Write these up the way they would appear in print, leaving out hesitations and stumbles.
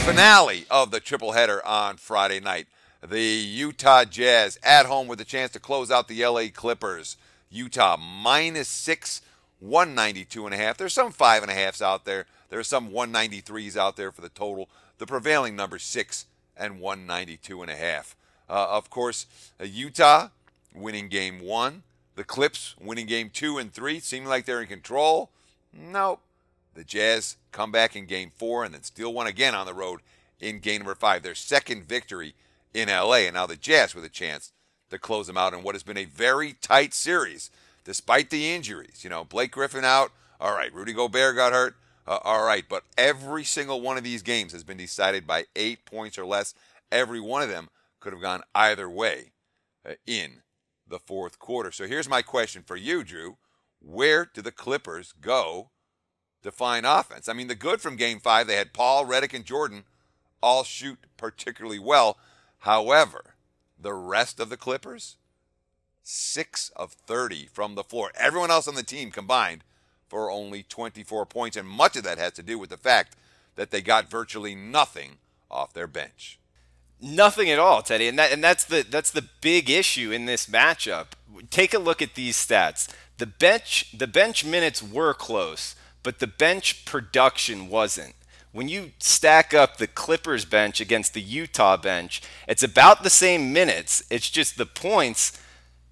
finale of the triple header on Friday night. The Utah Jazz at home with a chance to close out the LA Clippers. Utah -6, 192.5. There's some 5.5s out there. There's some 193s out there for the total. The prevailing number 6 and 192.5. Of course, Utah winning game 1. The Clips winning game 2 and 3, seeming like they're in control. Nope. The Jazz come back in game 4 and then steal one again on the road in game number 5. Their second victory in LA, and now the Jazz with a chance to close them out in what has been a very tight series, despite the injuries. You know, Blake Griffin out. All right, Rudy Gobert got hurt. All right, but every single one of these games has been decided by 8 points or less. Every one of them could have gone either way in the fourth quarter. So here's my question for you, Drew. Where do the Clippers go to find offense? I mean, the good from game 5, they had Paul, Redick, and Jordan all shoot particularly well. However, the rest of the Clippers, 6 of 30 from the floor. Everyone else on the team combined for only 24 points, and much of that has to do with the fact that they got virtually nothing off their bench. Nothing at all, Teddy, and that's the big issue in this matchup. Take a look at these stats. The bench minutes were close, but the bench production wasn't. When you stack up the Clippers bench against the Utah bench, it's about the same minutes. It's just the points.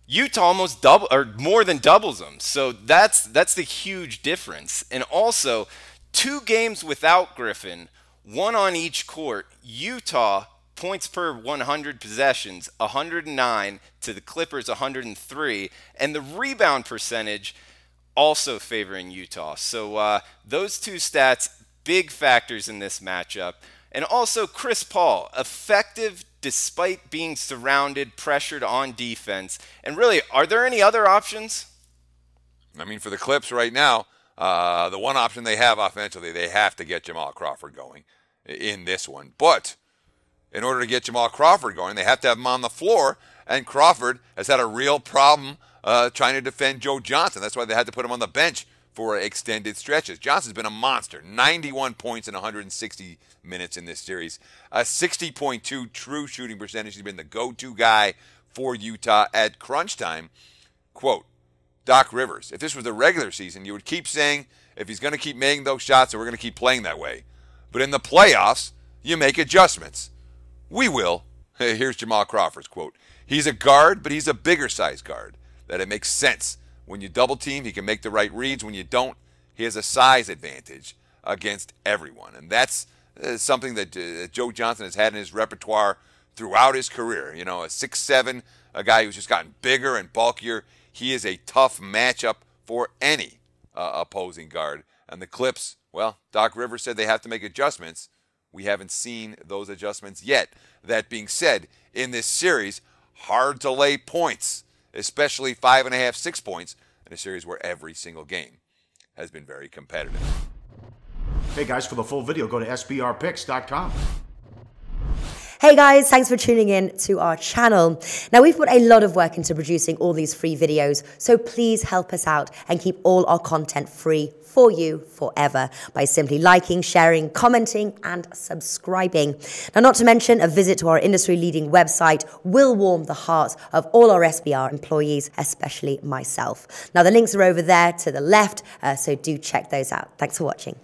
Utah almost double or more than doubles them. So that's the huge difference. And also, 2 games without Griffin, 1 on each court. Utah points per 100 possessions, 109 to the Clippers 103, and the rebound percentage also favoring Utah. So those 2 stats, big factors in this matchup. And also Chris Paul, effective despite being surrounded, pressured on defense. And really, are there any other options? I mean, for the Clips right now, the one option they have offensively, they have to get Jamal Crawford going in this one. But in order to get Jamal Crawford going, they have to have him on the floor. And Crawford has had a real problem trying to defend Joe Johnson. That's why they had to put him on the bench for extended stretches. Johnson's been a monster. 91 points in 160 minutes in this series. A 60.2 true shooting percentage. He's been the go-to guy for Utah at crunch time. Quote, Doc Rivers, if this was the regular season, you would keep saying, if he's going to keep making those shots, we're going to keep playing that way. But in the playoffs, you make adjustments. We will. Here's Jamal Crawford's quote. He's a guard, but he's a bigger size guard. That it makes sense. When you double team, he can make the right reads. When you don't, he has a size advantage against everyone. And that's something that Joe Johnson has had in his repertoire throughout his career. You know, a 6'7", a guy who's just gotten bigger and bulkier. He is a tough matchup for any opposing guard. And the Clips, well, Doc Rivers said they have to make adjustments. We haven't seen those adjustments yet. That being said, in this series, hard to lay points, especially 5.5, 6 points, in a series where every single game has been very competitive. Hey guys, for the full video, go to sbrpicks.com. Hey guys, thanks for tuning in to our channel. Now, we've put a lot of work into producing all these free videos, so please help us out and keep all our content free for you forever by simply liking, sharing, commenting, and subscribing. Now, not to mention, a visit to our industry-leading website will warm the hearts of all our SBR employees, especially myself. Now, the links are over there to the left, so do check those out. Thanks for watching.